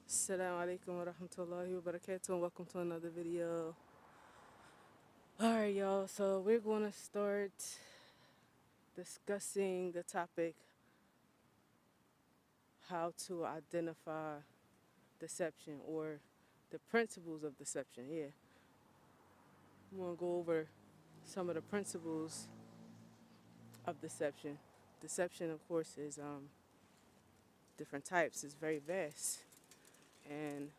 Assalamu alaikum wa rahmatullahi wa barakatuh, and welcome to another video. Alright, y'all, so we're going to start discussing the topic how to identify deception or the principles of deception. Yeah, I'm going to go over some of the principles of deception. Deception, of course, is different types, it's very vast, and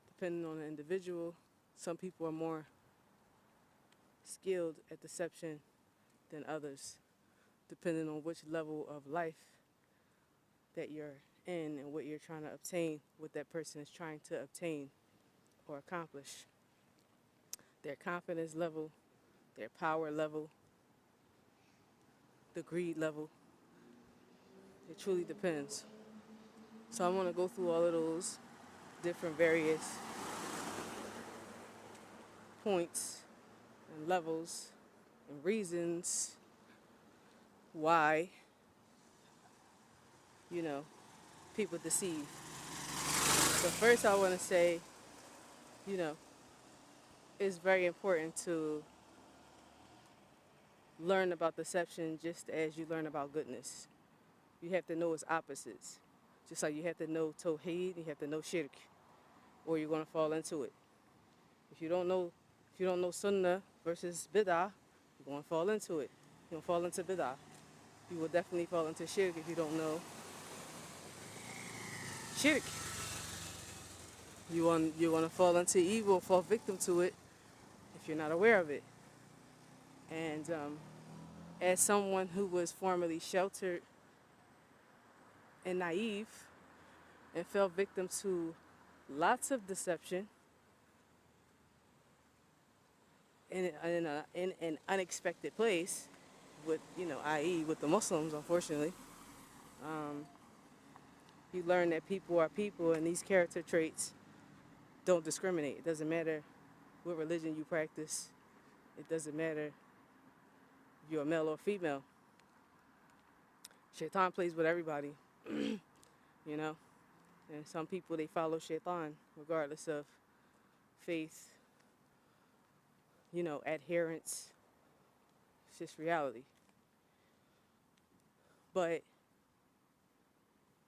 depending on the individual, some people are more skilled at deception than others, depending on which level of life that you're in and what you're trying to obtain, what that person is trying to obtain or accomplish. Their confidence level, their power level, the greed level. It truly depends. So I want to go through all of those different various points and levels and reasons why, you know, people deceive. So first I want to say, you know, it's very important to learn about deception just as you learn about goodness. You have to know its opposites. Just like you have to know Tawheed, you have to know Shirk, or you're gonna fall into it. If you don't know, if you don't know Sunnah versus Bid'ah, you're gonna fall into it. You're gonna fall into Bid'ah. You will definitely fall into Shirk if you don't know Shirk. You're gonna fall into evil, fall victim to it if you're not aware of it. And as someone who was formerly sheltered and naive and fell victim to lots of deception in an unexpected place, with i.e. with the Muslims, unfortunately, um, you learn that people are people, and these character traits don't discriminate. It doesn't matter what religion you practice. It doesn't matter if you're a male or female. Shaitan plays with everybody, you know. And some people, they follow Shaitan regardless of faith, adherence. It's just reality. But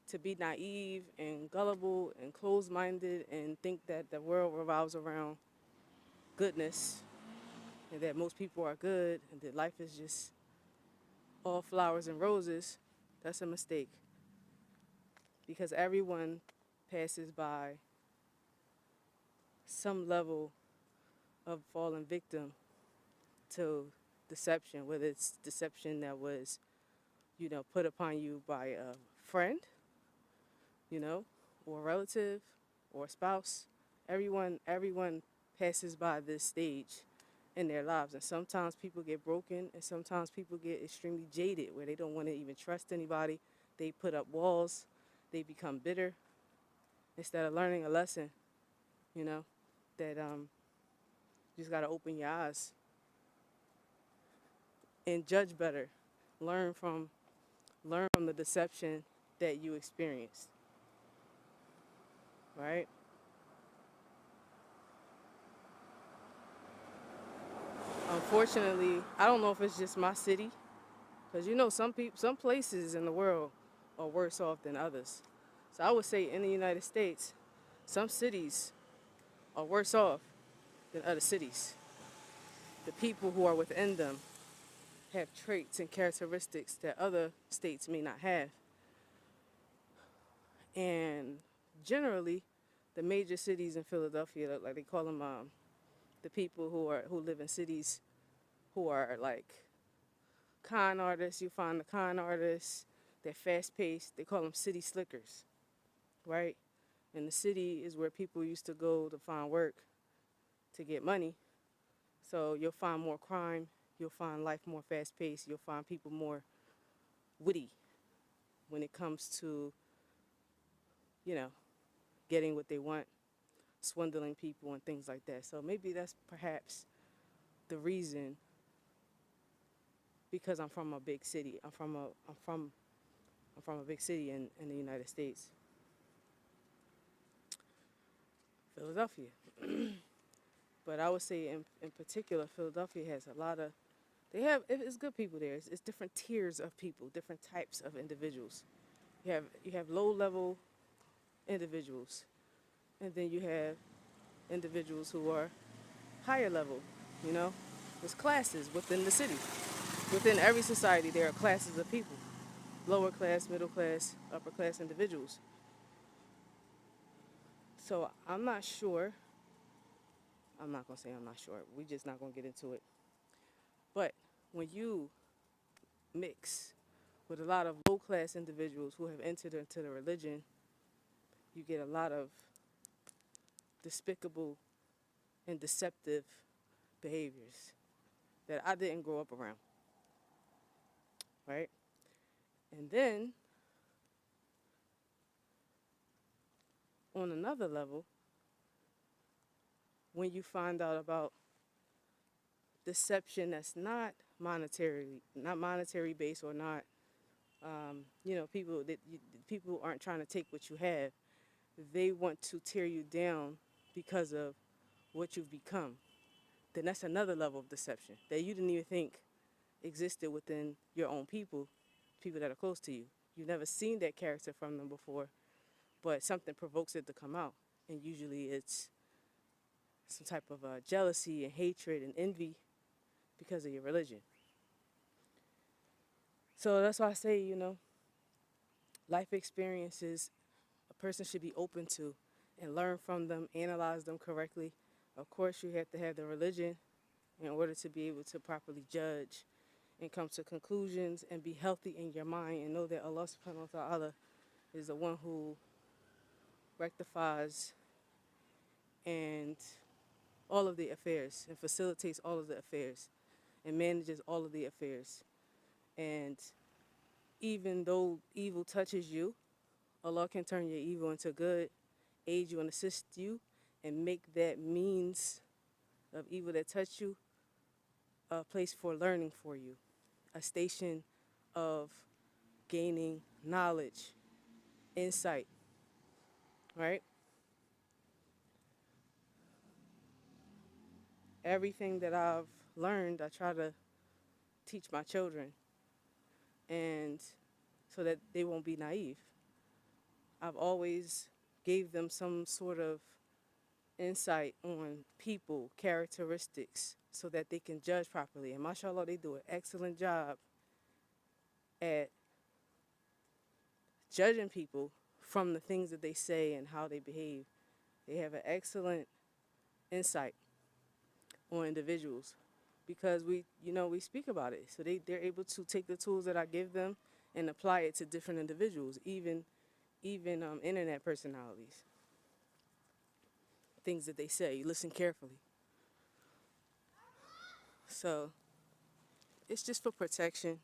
to be naive and gullible and closed-minded and think that the world revolves around goodness and that most people are good and that life is just all flowers and roses, that's a mistake. Because everyone passes by some level of falling victim to deception, whether it's deception that was, put upon you by a friend, or a relative or a spouse. Everyone passes by this stage in their lives, and sometimes people get broken, and sometimes people get extremely jaded where they don't want to even trust anybody. They put up walls, they become bitter instead of learning a lesson, that you just got to open your eyes and judge better. Learn from the deception that you experienced, right? Unfortunately, I don't know if it's just my city, because some places in the world are worse off than others. So I would say in the United States, some cities are worse off than other cities. The people who are within them have traits and characteristics that other states may not have. And generally, the major cities in Philadelphia, like they call them, the people who live in cities who are like con artists. You find the con artists, they're fast paced. They call them city slickers, right? And the city is where people used to go to find work, to get money. So you'll find more crime. You'll find life more fast paced. You'll find people more witty when it comes to, you know, getting what they want, swindling people and things like that. So maybe that's perhaps the reason, because I'm from a big city. I'm from a big city in the United States. Philadelphia. But I would say in particular, Philadelphia has a lot of, it's good people there. It's different tiers of people, different types of individuals. You have low level individuals, and then you have individuals who are higher level. You know, there's classes within the city. Within every society, there are classes of people: lower class, middle class, upper class individuals. So I'm not sure. I'm not gonna say I'm not sure. We're just not gonna get into it. But when you mix with a lot of low class individuals who have entered into the religion, you get a lot of despicable and deceptive behaviors that I didn't grow up around, right? And then on another level, when you find out about deception that's not monetary based, or not, people aren't trying to take what you have. They want to tear you down because of what you've become. Then that's another level of deception that you didn't even think existed within your own people that are close to you. You've never seen that character from them before, but something provokes it to come out. And usually it's some type of jealousy and hatred and envy because of your religion. So that's why I say, life experiences a person should be open to and learn from them, analyze them correctly. Of course, you have to have the religion in order to be able to properly judge and come to conclusions and be healthy in your mind and know that Allah subhanahu wa ta'ala is the one who rectifies and all of the affairs and facilitates all of the affairs and manages all of the affairs. And even though evil touches you, Allah can turn your evil into good, aid you and assist you, and make that means of evil that touched you a place for learning for you, a station of gaining knowledge, insight, right? Everything that I've learned, I try to teach my children, and so that they won't be naive. I've always gave them some sort of insight on people, characteristics, so that they can judge properly. And mashallah, they do an excellent job at judging people from the things that they say and how they behave. They have an excellent insight on individuals because we speak about it. So they're able to take the tools that I give them and apply it to different individuals, even internet personalities. Things that they say, you listen carefully. So it's just for protection.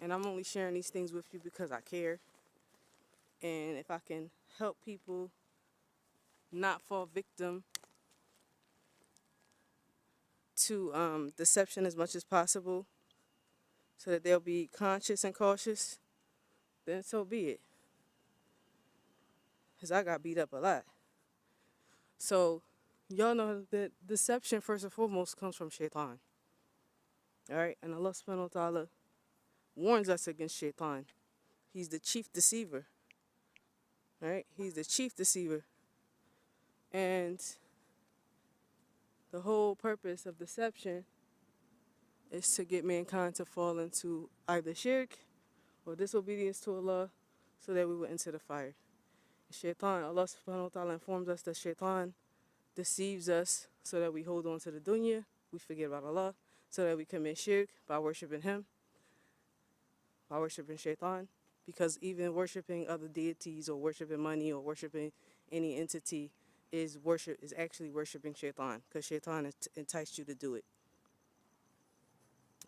And I'm only sharing these things with you because I care. And if I can help people not fall victim to deception as much as possible so that they'll be conscious and cautious, then so be it. Because I got beat up a lot. So y'all know that deception, first and foremost, comes from shaitan. All right? And Allah subhanahu wa ta'ala warns us against shaitan. He's the chief deceiver. All right? He's the chief deceiver. And the whole purpose of deception is to get mankind to fall into either shirk or disobedience to Allah so that we will enter the fire. Shaitan, Allah subhanahu wa ta'ala informs us that shaitan deceives us so that we hold on to the dunya, we forget about Allah, so that we commit shirk by worshiping him, by worshiping shaitan. Because even worshiping other deities or worshiping money or worshiping any entity is actually worshiping shaitan, because shaitan has enticed you to do it.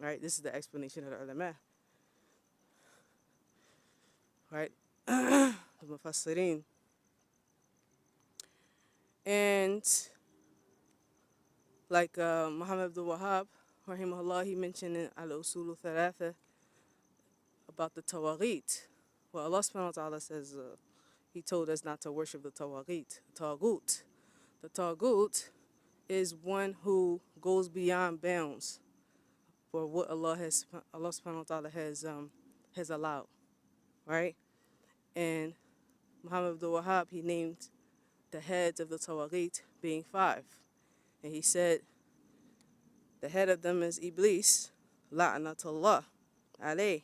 All right, this is the explanation of the ulama. Right? The Mufassirin. And like Muhammad Abdul Wahhab, rahimahullah, he mentioned in Al-Usul Thalatha about the Tawaghit. Well, Allah subhanahu wa ta'ala says, he told us not to worship the Tawaghit, Taghut. The Taghut is one who goes beyond bounds for what Allah subhanahu wa ta'ala has allowed, right? And Muhammad Abdul Wahhab, he named the heads of the Tawaghit being 5. And he said the head of them is Iblis, la'natullah alayh.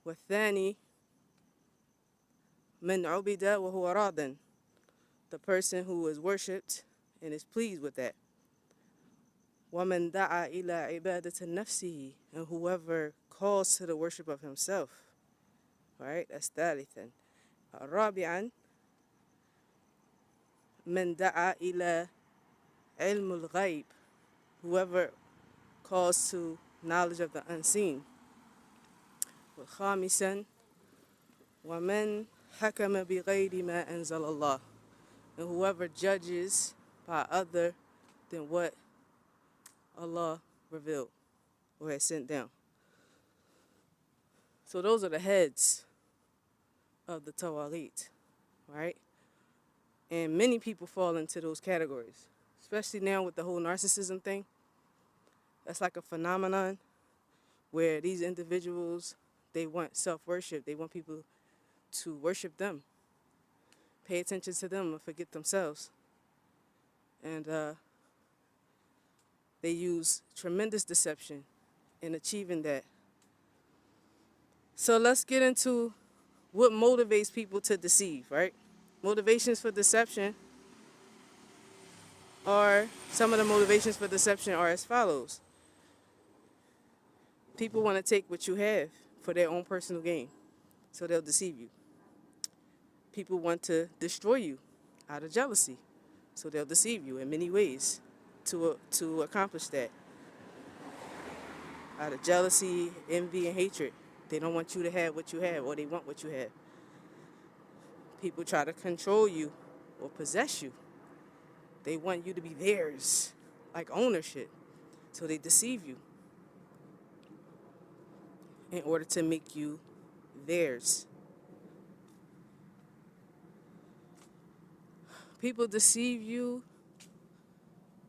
Wathani min ubida wa huwa radin. The person who is worshipped and is pleased with that. وَمَنْ دَعَا إِلَىٰ عِبَادَةِ نَفْسِهِ. And whoever calls to the worship of himself. Right? That's ثالثا. رابعا مَنْ دَعَا إِلَىٰ عِلْمُ الْغَيْبِ. Whoever calls to knowledge of the unseen. وخامسا وَمَنْ حَكَمَ بِغَيْرِ مَا أَنزَلَ اللَّهِ. And whoever judges by other than what Allah revealed or has sent down. So those are the heads of the Tawaghit, right? And many people fall into those categories, especially now with the whole narcissism thing. That's like a phenomenon where these individuals, they want self-worship. They want people to worship them, pay attention to them and forget themselves. And they use tremendous deception in achieving that. So let's get into what motivates people to deceive, right? Motivations for deception are, some of the motivations for deception are as follows. People want to take what you have for their own personal gain, so they'll deceive you. People want to destroy you out of jealousy, so they'll deceive you in many ways to accomplish that. Out of jealousy, envy, and hatred. They don't want you to have what you have, or they want what you have. People try to control you or possess you. They want you to be theirs, like ownership. So they deceive you in order to make you theirs. People deceive you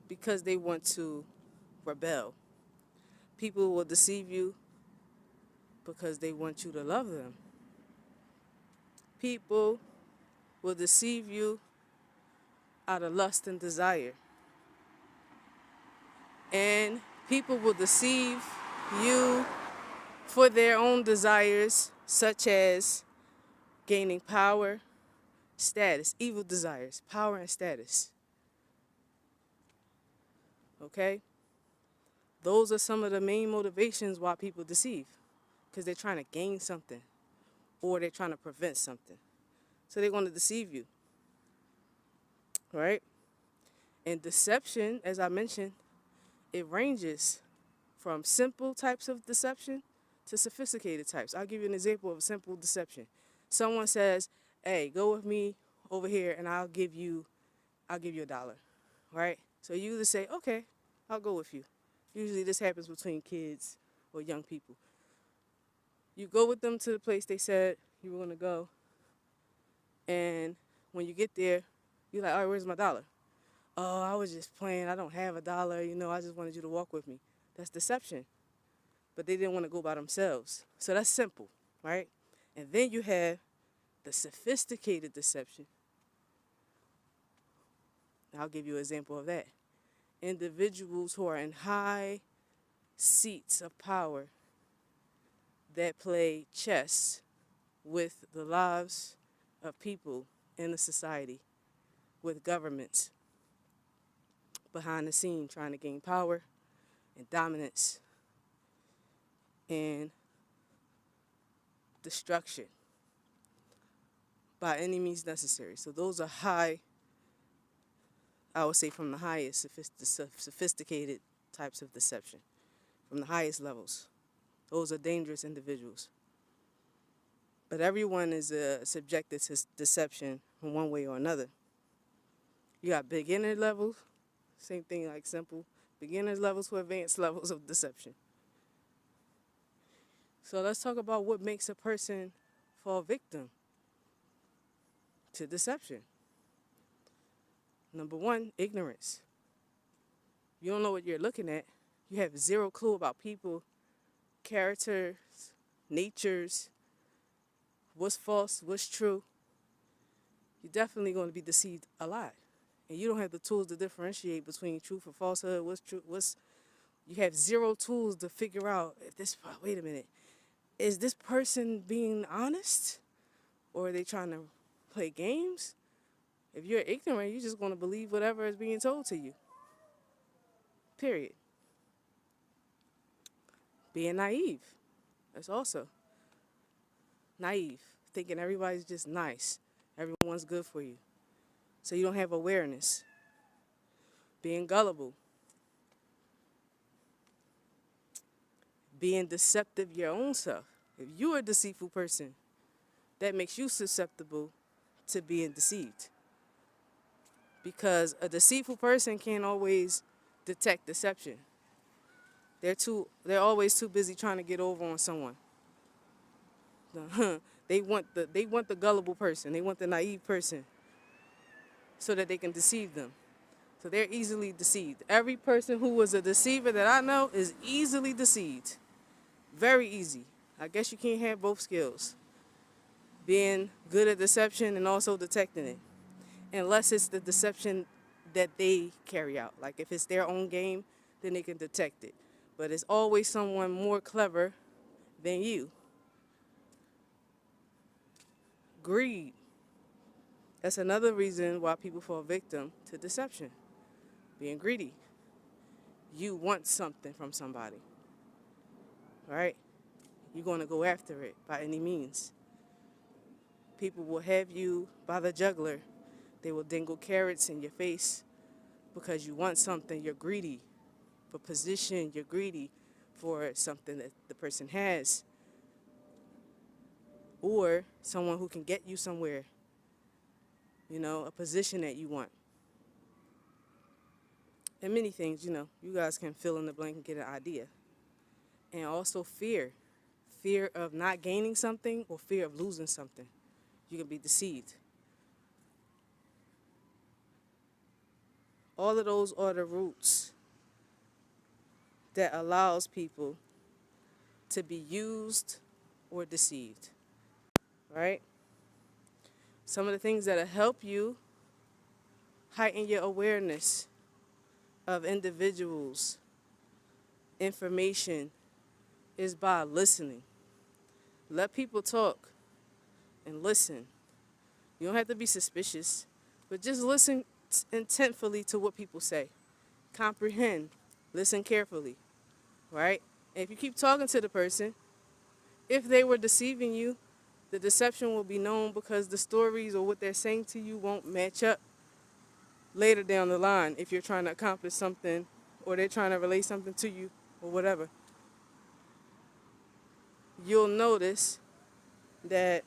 because they want to rebel. People will deceive you because they want you to love them. People will deceive you out of lust and desire. And people will deceive you for their own desires, such as gaining power, status, evil desires, power and status. Okay? Those are some of the main motivations why people deceive, because they're trying to gain something or they're trying to prevent something. So they want to deceive you, right? And deception, as I mentioned, it ranges from simple types of deception to sophisticated types. I'll give you an example of a simple deception. Someone says, hey, go with me over here and I'll give you $1, right? So you either say, okay, I'll go with you. Usually this happens between kids or young people. You go with them to the place they said you were going to go. And when you get there, you're like, all right, where's my $1? Oh, I was just playing. I don't have $1. I just wanted you to walk with me. That's deception. But they didn't want to go by themselves. So that's simple, right? And then you have the sophisticated deception. I'll give you an example of that. Individuals who are in high seats of power that play chess with the lives of people in the society, with governments behind the scene trying to gain power and dominance and destruction by any means necessary. So those are high, I would say, from the highest sophisticated types of deception, from the highest levels. Those are dangerous individuals. But everyone is subjected to deception in one way or another. You got beginner levels, same thing like simple, beginners levels to advanced levels of deception. So let's talk about what makes a person fall victim to deception. Number one, ignorance. You don't know what you're looking at. You have zero clue about people, characters, natures, what's false, what's true. You're definitely going to be deceived a lot. And you don't have the tools to differentiate between truth or falsehood, what's true, you have zero tools to figure out if this, wait a minute, is this person being honest? Or are they trying to play games? If you're ignorant, you're just going to believe whatever is being told to you. Period. Being naive. That's also naive. Thinking everybody's just nice. Everyone's good for you. So you don't have awareness. Being gullible. Being deceptive your own self. If you're a deceitful person, that makes you susceptible to being deceived. Because a deceitful person can't always detect deception. They're always too busy trying to get over on someone. They want the gullible person. They want the naive person so that they can deceive them. So they're easily deceived. Every person who was a deceiver that I know is easily deceived. Very easy. I guess you can't have both skills. Being good at deception and also detecting it. Unless it's the deception that they carry out. Like if it's their own game, then they can detect it. But it's always someone more clever than you. Greed. That's another reason why people fall victim to deception. Being greedy. You want something from somebody. Right? You're going to go after it by any means. People will have you by the jugular. They will dangle carrots in your face because you want something. You're greedy for position. You're greedy for something that the person has. Or someone who can get you somewhere. You know, a position that you want. And many things, you know, you guys can fill in the blank and get an idea. And also fear. Fear of not gaining something or fear of losing something. You can be deceived. All of those are the roots that allows people to be used or deceived. Right? Some of the things that'll help you heighten your awareness of individuals' information is by listening. Let people talk and listen. You don't have to be suspicious, but just listen intentfully to what people say. Comprehend. Listen carefully. Right? And if you keep talking to the person, if they were deceiving you, the deception will be known because the stories or what they're saying to you won't match up later down the line if you're trying to accomplish something or they're trying to relate something to you or whatever. You'll notice that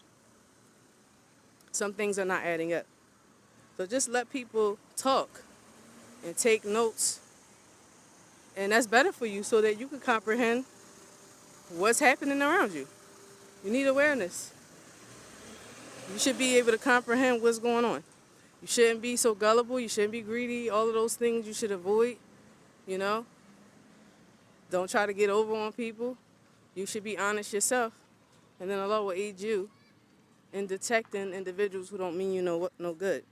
some things are not adding up. So just let people talk and take notes. And that's better for you so that you can comprehend what's happening around you. You need awareness. You should be able to comprehend what's going on. You shouldn't be so gullible. You shouldn't be greedy. All of those things you should avoid, you know. Don't try to get over on people. You should be honest yourself. And then Allah will aid you in detecting individuals who don't mean you no good.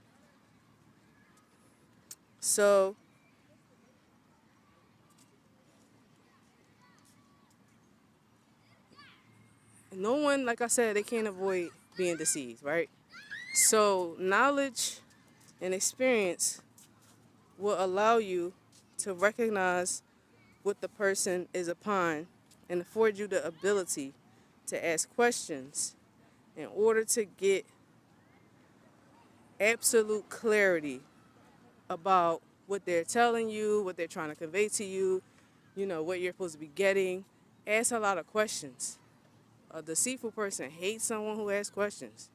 So, no one, like I said, they can't avoid being deceived, right? So, knowledge and experience will allow you to recognize what the person is upon and afford you the ability to ask questions in order to get absolute clarity about what they're telling you, what they're trying to convey to you, you know, what you're supposed to be getting. Ask a lot of questions. A deceitful person hates someone who asks questions.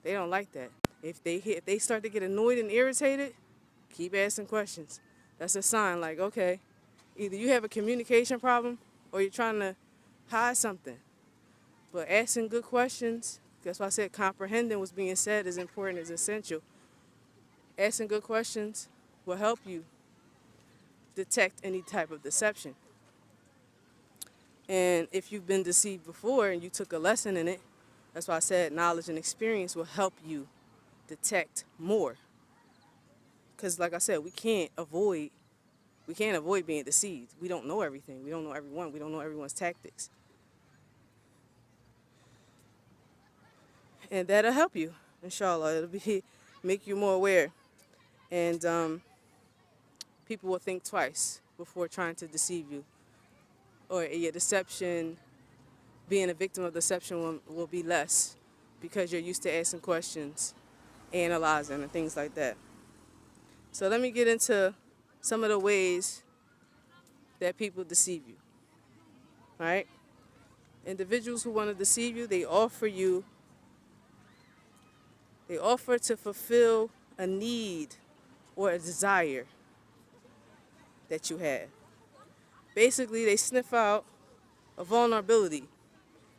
They don't like that. If they start to get annoyed and irritated, keep asking questions. That's a sign like, okay, either you have a communication problem or you're trying to hide something. But asking good questions, that's why I said comprehending what's being said is important, is essential. Asking good questions will help you detect any type of deception. And if you've been deceived before and you took a lesson in it, that's why I said knowledge and experience will help you detect more. Because like I said, we can't avoid being deceived. We don't know everything. We don't know everyone. We don't know everyone's tactics. And that'll help you, inshallah. It'll be make you more aware. And people will think twice before trying to deceive you. Or your deception, being a victim of deception will be less because you're used to asking questions, analyzing, and things like that. So let me get into some of the ways that people deceive you. All right? Individuals who want to deceive you, they offer to fulfill a need or a desire that you have. Basically, they sniff out a vulnerability,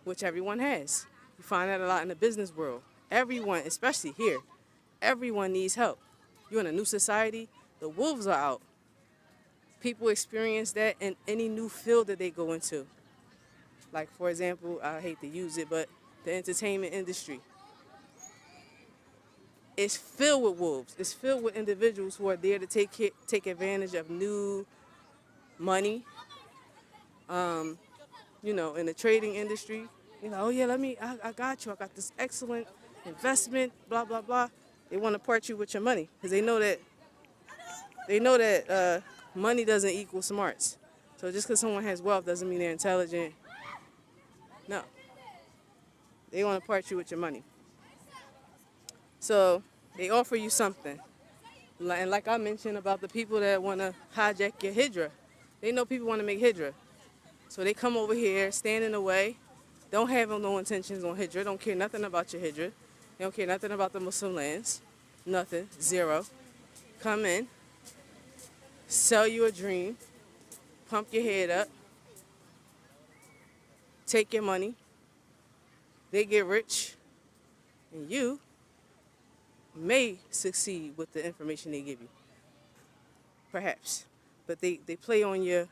which everyone has. You find that a lot in the business world. Everyone, especially here, everyone needs help. You're in a new society, the wolves are out. People experience that in any new field that they go into. Like, for example, I hate to use it, but the entertainment industry. It's filled with wolves. It's filled with individuals who are there to take advantage of new money. In the trading industry, oh yeah, I got you. I got this excellent investment, blah, blah, blah. They want to part you with your money because they know that money doesn't equal smarts. So just because someone has wealth doesn't mean they're intelligent. No. They want to part you with your money. So they offer you something. And like I mentioned about the people that want to hijack your hijrah, they know people want to make hijrah. So they come over here, stand in the way, don't have no intentions on hijrah, don't care nothing about your hijrah. They don't care nothing about the Muslim lands. Nothing. Zero. Come in, sell you a dream, pump your head up, take your money, they get rich, and you may succeed with the information they give you. Perhaps. But they play on your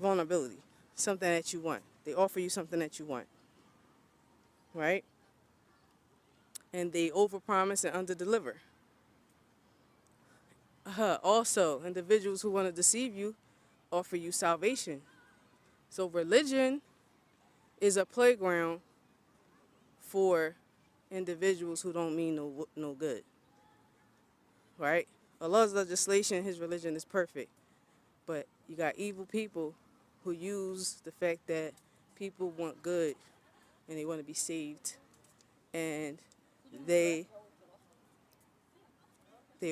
vulnerability, something that you want. They offer you something that you want. Right? And they overpromise and underdeliver. Also, individuals who want to deceive you offer you salvation. So religion is a playground for individuals who don't mean no good. Right? Allah's legislation, his religion is perfect. But you got evil people who use the fact that people want good and they want to be saved. And they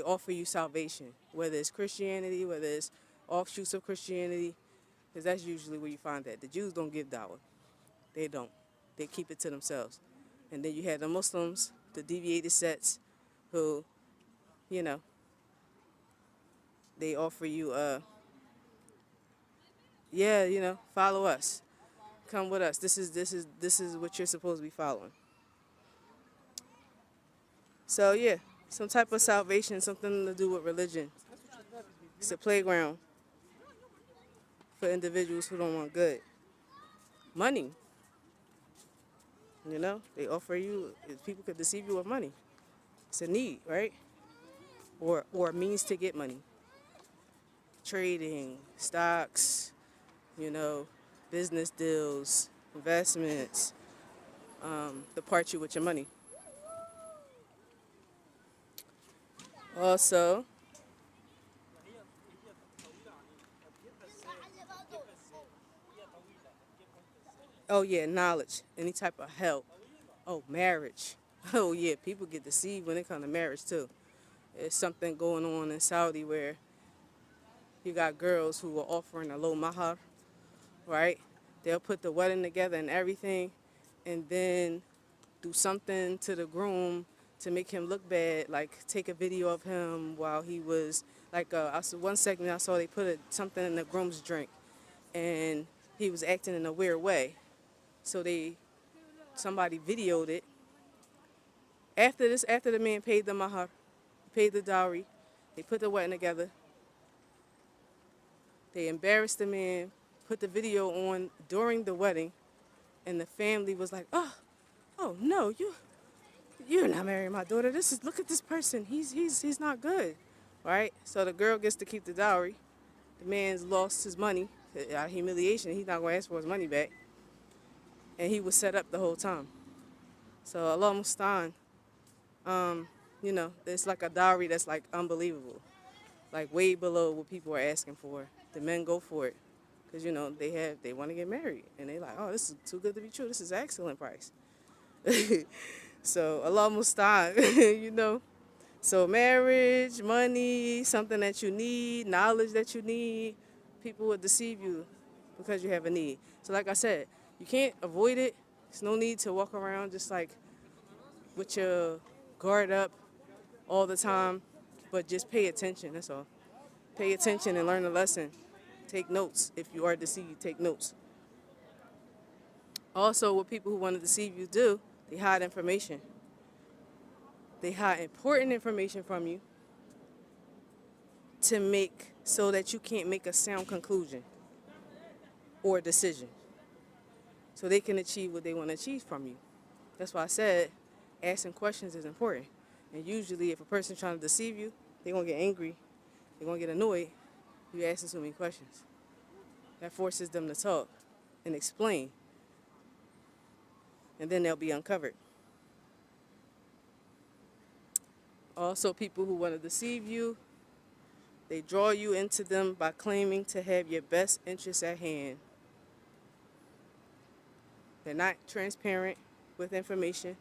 offer you salvation, whether it's Christianity, whether it's offshoots of Christianity, because that's usually where you find that. The Jews don't give dawah. They don't. They keep it to themselves. And then you have the Muslims, the deviated sects, who, they offer you, follow us. Come with us. This is what you're supposed to be following. So yeah, some type of salvation, something to do with religion. It's a playground for individuals who don't want good. Money. They offer you, people could deceive you with money. It's a need, right? Or a means to get money. Trading, stocks, business deals, investments, to part you with your money. Also, oh yeah, knowledge, any type of help. Oh, marriage. Oh yeah, people get deceived when it comes to marriage too. There's something going on in Saudi where you got girls who are offering a low mahar, right? They'll put the wedding together and everything, and then do something to the groom to make him look bad, like take a video of him while he was, like, one segment I saw they put something in the groom's drink, and he was acting in a weird way. So somebody videoed it. After the man paid the mahar, paid the dowry, They put the wedding together. They embarrassed the man, put the video on during the wedding, and the family was like, oh no, you're not marrying my daughter. Look at this person. He's not good, right? So the girl gets to keep the dowry. The man's lost his money out of humiliation. He's not going to ask for his money back, and he was set up the whole time. So Allah Mustan, it's like a dowry that's like unbelievable, like way below what people are asking for. The men go for it because they want to get married, and they like, oh, this is too good to be true. This is an excellent price. So Allah Mustan, So marriage, money, something that you need, knowledge that you need, people will deceive you because you have a need. So like I said, you can't avoid it. There's no need to walk around just like with your guard up all the time, but just pay attention, that's all. Pay attention and learn a lesson. Take notes. If you are deceived, take notes. Also, what people who want to deceive you do, they hide information. They hide important information from you to make so that you can't make a sound conclusion or decision. So they can achieve what they want to achieve from you. That's why I said asking questions is important. And usually if a person's trying to deceive you, they're going to get angry. They're going to get annoyed. You're asking so many questions. That forces them to talk and explain. And then they'll be uncovered. Also, people who want to deceive you, they draw you into them by claiming to have your best interests at hand. They're not transparent with information.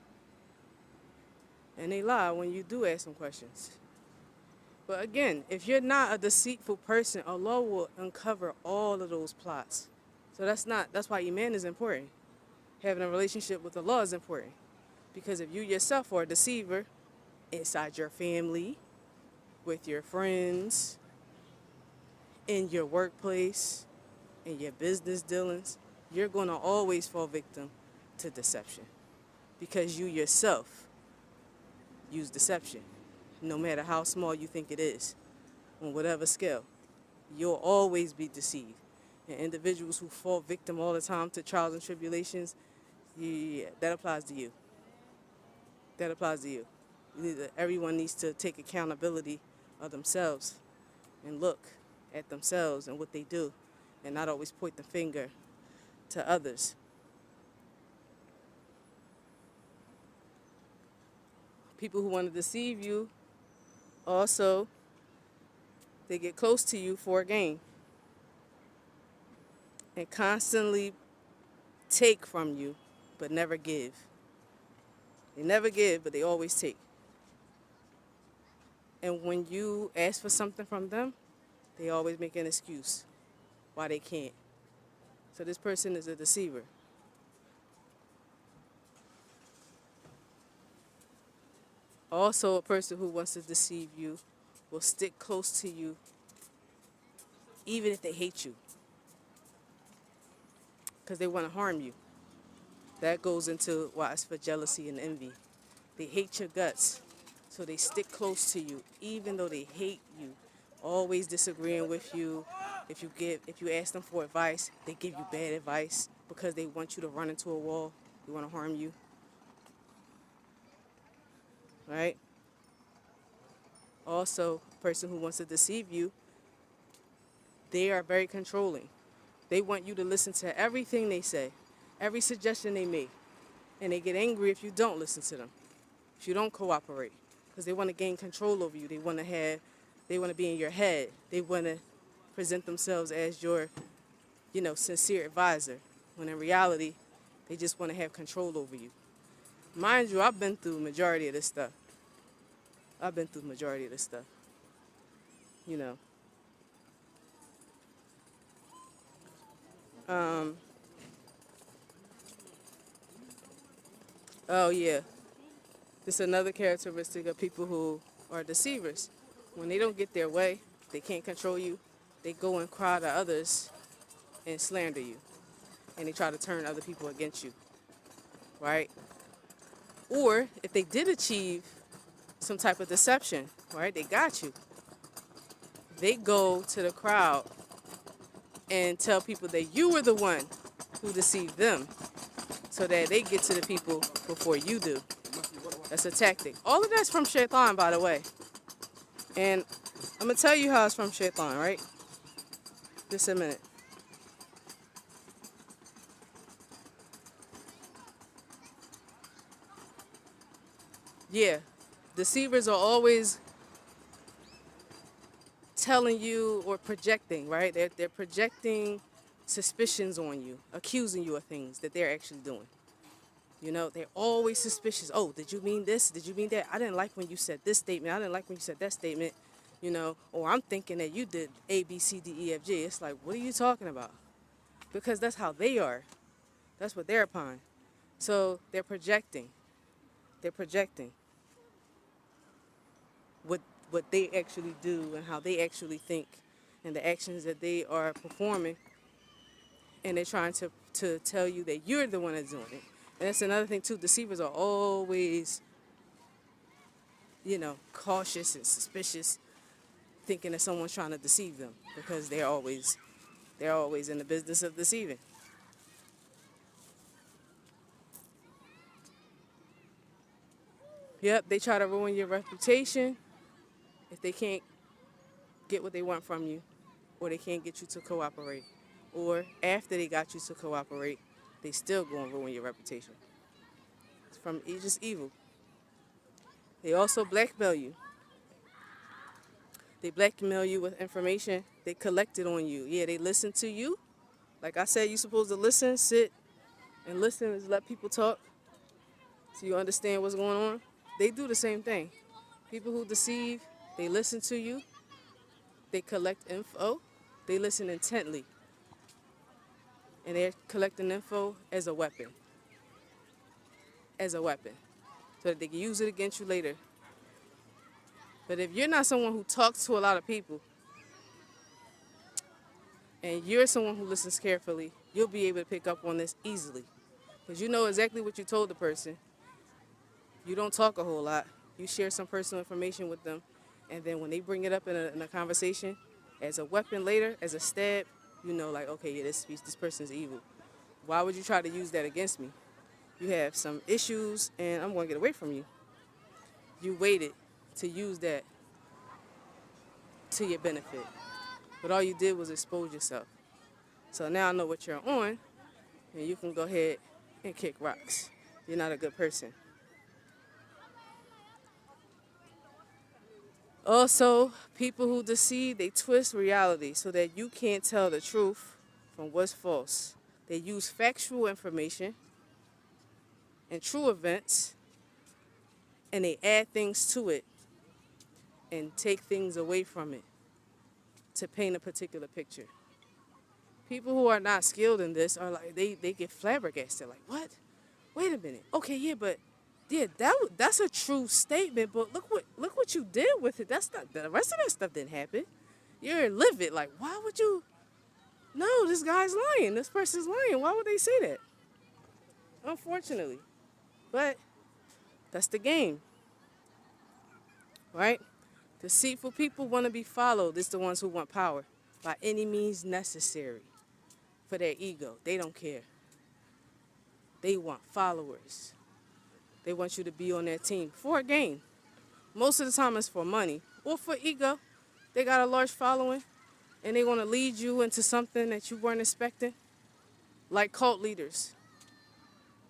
And they lie when you do ask them questions. But again, if you're not a deceitful person, Allah will uncover all of those plots. So that's why Iman is important. Having a relationship with Allah is important. Because if you yourself are a deceiver inside your family, with your friends, in your workplace, in your business dealings, you're going to always fall victim to deception. Because you yourself use deception. No matter how small you think it is, on whatever scale, you'll always be deceived. And individuals who fall victim all the time to trials and tribulations, that applies to you. That applies to you. Everyone needs to take accountability of themselves and look at themselves and what they do and not always point the finger to others. People who want to deceive you, also, they get close to you for a gain and constantly take from you, but never give. They never give, but they always take. And when you ask for something from them, they always make an excuse why they can't. So this person is a deceiver. Also, a person who wants to deceive you will stick close to you even if they hate you, because they want to harm you. That goes into why it's for jealousy and envy. They hate your guts, so they stick close to you even though they hate you, always disagreeing with you. If you ask them for advice, they give you bad advice because they want you to run into a wall. They want to harm you. Right? Also, a person who wants to deceive you, they are very controlling. They want you to listen to everything they say, every suggestion they make, and they get angry if you don't listen to them, if you don't cooperate, because they want to gain control over you. They want to be in your head. They want to present themselves as your, sincere advisor, when in reality, they just want to have control over you. Mind you, I've been through majority of this stuff. Oh yeah, this is another characteristic of people who are deceivers. When they don't get their way, they can't control you, they go and cry to others and slander you. And they try to turn other people against you, right? Or if they did achieve some type of deception, right, they got you. they go to the crowd and tell people that you were the one who deceived them so that they get to the people before you do. That's a tactic. All of that's from Shaitan, by the way. And I'm going to tell you how it's from Shaitan, right? Just a minute. Yeah, deceivers are always telling you or projecting, right? They're projecting suspicions on you, accusing you of things that they're actually doing. You know, they're always suspicious. Oh, did you mean this? Did you mean that? I didn't like when you said this statement. I didn't like when you said that statement. You know, or I'm thinking that you did A, B, C, D, E, F, G. It's like, what are you talking about? Because that's how they are. That's what they're upon. So they're projecting. They're projecting what what they actually do and how they actually think and the actions that they are performing, and they're trying to tell you that you're the one that's doing it. And that's another thing too. Deceivers are always, cautious and suspicious, thinking that someone's trying to deceive them because they're always in the business of deceiving. Yep, they try to ruin your reputation if they can't get what they want from you, or they can't get you to cooperate, or after they got you to cooperate, they still gonna ruin your reputation. It's just evil. They also blackmail you. They blackmail you with information they collected on you. Yeah, they listen to you. Like I said, you're supposed to listen, sit, and listen and let people talk so you understand what's going on. They do the same thing. People who deceive, they listen to you, they collect info, they listen intently, and they're collecting info as a weapon. As a weapon. So that they can use it against you later. But if you're not someone who talks to a lot of people, and you're someone who listens carefully, you'll be able to pick up on this easily. Because you know exactly what you told the person. You don't talk a whole lot. You share some personal information with them. And then when they bring it up in a conversation, as a weapon later, as a stab, you know, like, okay, yeah, this person's evil. Why would you try to use that against me? You have some issues, and I'm going to get away from you. You waited to use that to your benefit. But all you did was expose yourself. So now I know what you're on, and you can go ahead and kick rocks. You're not a good person. Also, people who deceive, they twist reality so that you can't tell the truth from what's false. They use factual information and true events, and they add things to it and take things away from it to paint a particular picture. People who are not skilled in this are like, they get flabbergasted. Like, what? Wait a minute. Okay, yeah, but yeah, that's a true statement. But look what you did with it. That's not, the rest of that stuff didn't happen. You're livid. Like, why would you? No, this guy's lying. This person's lying. Why would they say that? Unfortunately, but that's the game, right? Deceitful people want to be followed. It's the ones who want power by any means necessary for their ego. They don't care. They want followers. They want you to be on their team for a gain. Most of the time it's for money or for ego. They got a large following and they want to lead you into something that you weren't expecting, like cult leaders,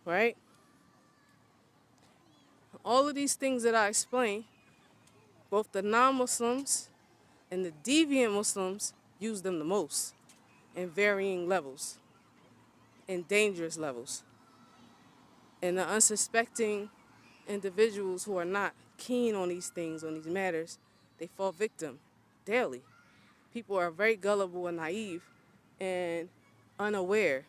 right? All of these things that I explained, both the non-Muslims and the deviant Muslims use them the most in varying levels, in dangerous levels. And the unsuspecting individuals who are not keen on these things, on these matters, they fall victim daily. People are very gullible and naive and unaware.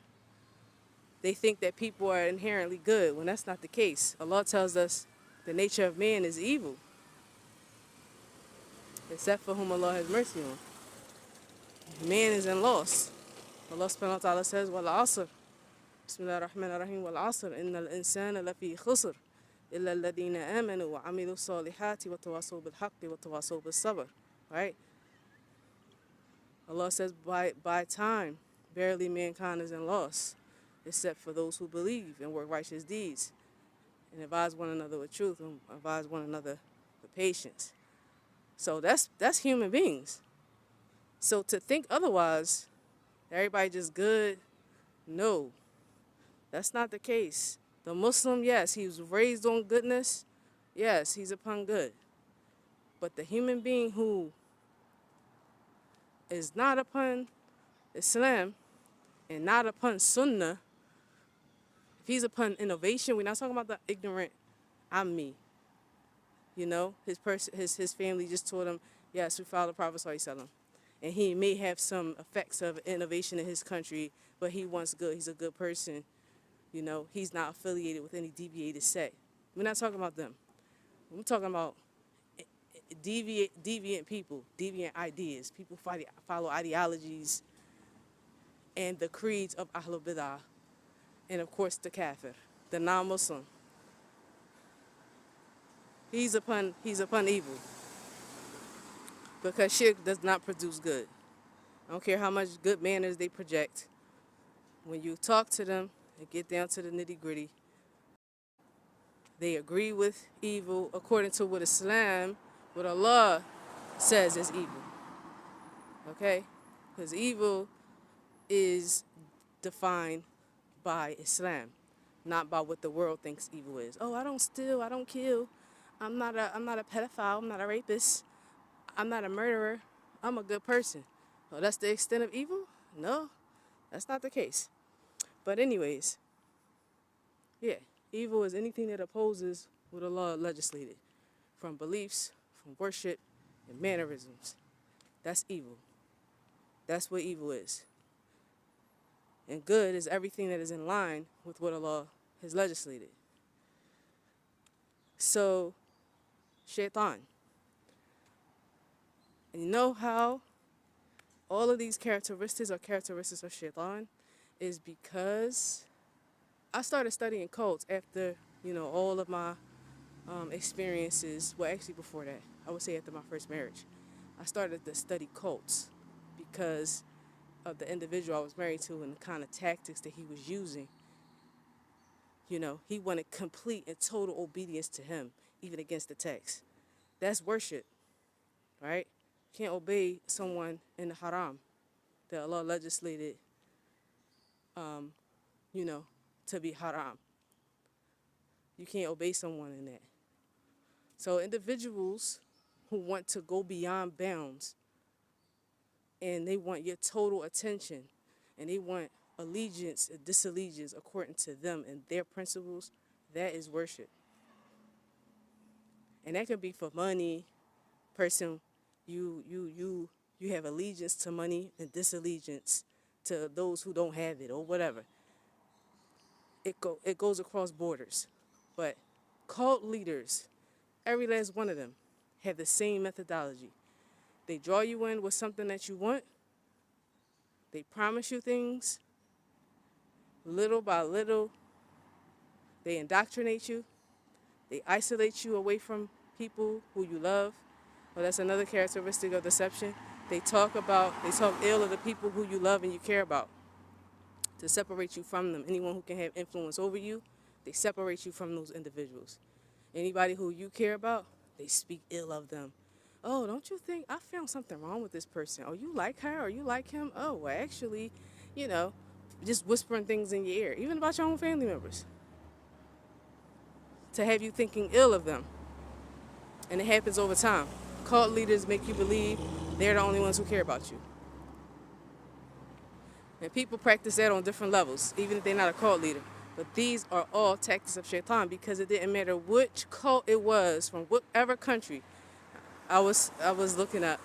They think that people are inherently good when that's not the case. Allah tells us the nature of man is evil, except for whom Allah has mercy on. Man is in loss. Allah subhanahu wa ta'ala says, Wal asr. Bismillah ar-Rahman ar-Rahim. Wal asr. Inna al-insana lafi khusr. Illa alladhina amanu wa amilu salihati wa tawasaw bil haqqi wa tawasaw bil sabr. Right? Allah says, by time, verily mankind is in loss, except for those who believe and work righteous deeds, and advise one another with truth, and advise one another with patience. So that's human beings. So to think otherwise, everybody just good, no, that's not the case. The Muslim, yes, he was raised on goodness, yes, he's upon good. But the human being who is not upon Islam and not upon Sunnah, if he's upon innovation, we're not talking about the ignorant, I'm me. You know, his family just told him, yes, we follow the Prophet Sallallahu Alaihi Wasallam. And he may have some effects of innovation in his country, but he wants good. He's a good person. You know, he's not affiliated with any deviated sect. We're not talking about them. We're talking about deviant people, deviant ideas. People follow ideologies and the creeds of Ahlul Bidah. And of course, the kafir, the non-Muslim. He's upon evil. Because shirk does not produce good. I don't care how much good manners they project. When you talk to them and get down to the nitty-gritty, they agree with evil according to what Islam, what Allah says is evil. Okay? Because evil is defined by Islam, not by what the world thinks evil is. Oh, I don't steal, I don't kill. I'm not a pedophile, I'm not a rapist. I'm not a murderer. I'm a good person. Oh, that's the extent of evil? No, that's not the case. But anyways, yeah, evil is anything that opposes what Allah legislated, from beliefs, from worship, and mannerisms. That's evil. That's what evil is. And good is everything that is in line with what Allah has legislated. So, shaitan. And you know how all of these characteristics are characteristics of shaitan is because I started studying cults after, all of my experiences. Well, actually before that, I would say after my first marriage. I started to study cults because of the individual I was married to and the kind of tactics that he was using. He wanted complete and total obedience to him, even against the text. That's worship, right? You can't obey someone in the haram that Allah legislated, to be haram. You can't obey someone in that. So individuals who want to go beyond bounds and they want your total attention and they want allegiance and disallegiance according to them and their principles, that is worship. And that could be for money. Person, you have allegiance to money and disallegiance to those who don't have it or whatever. It goes across borders. But cult leaders, every last one of them, have the same methodology. They draw you in with something that you want. They promise you things. Little by little, they indoctrinate you. They isolate you away from people who you love. Well, that's another characteristic of deception. They talk ill of the people who you love and you care about to separate you from them. Anyone who can have influence over you, they separate you from those individuals. Anybody who you care about, they speak ill of them. Oh, don't you think I found something wrong with this person? Oh, you like her or you like him? Oh, well, actually, just whispering things in your ear, even about your own family members, to have you thinking ill of them. And it happens over time. Cult leaders make you believe they're the only ones who care about you. And people practice that on different levels, even if they're not a cult leader. But these are all tactics of shaitan because it didn't matter which cult it was from whatever country. I was looking up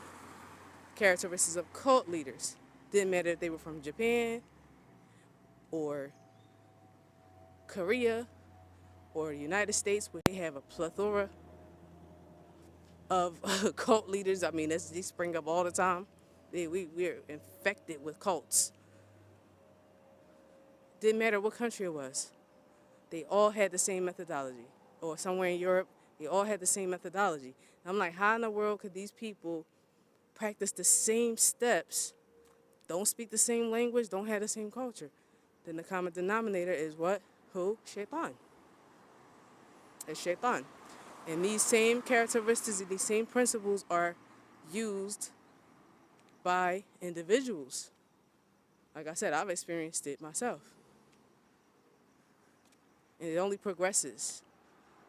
characteristics of cult leaders. Didn't matter if they were from Japan or Korea or the United States, where they have a plethora of cult leaders. I mean, they spring up all the time. We're infected with cults. Didn't matter what country it was. They all had the same methodology. Or somewhere in Europe, they all had the same methodology. And I'm like, how in the world could these people practice the same steps don't speak the same language, don't have the same culture. Then the common denominator is what? Who? Shaitan. It's shaitan. And these same characteristics and these same principles are used by individuals. Like I said, I've experienced it myself. And it only progresses.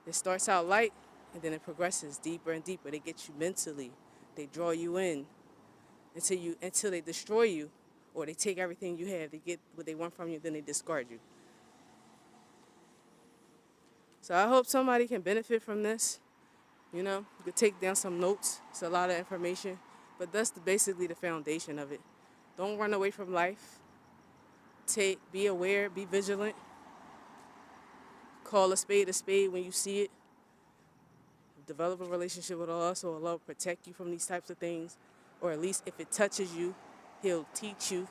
It starts out light, and then it progresses deeper and deeper. They get you mentally. They draw you in until they destroy you, or they take everything you have. They get what they want from you, then they discard you. So I hope somebody can benefit from this. You know, you could take down some notes. It's a lot of information, but that's basically the foundation of it. Don't run away from life. Be aware, be vigilant. Call a spade when you see it. Develop a relationship with Allah, so Allah will protect you from these types of things. Or at least if it touches you, He'll teach you.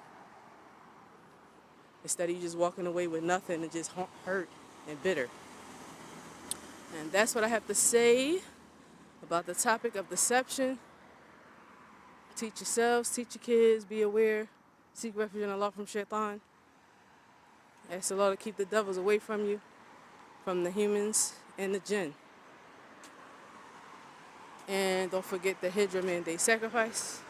Instead of you just walking away with nothing and just hurt and bitter. And that's what I have to say about the topic of deception. Teach yourselves, teach your kids, be aware, seek refuge in Allah from shaitan. Ask Allah to keep the devils away from you, from the humans and the jinn. And don't forget the Hijra mandate sacrifice.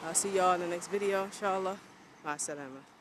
I'll see y'all in the next video, inshallah. Ma'as salama.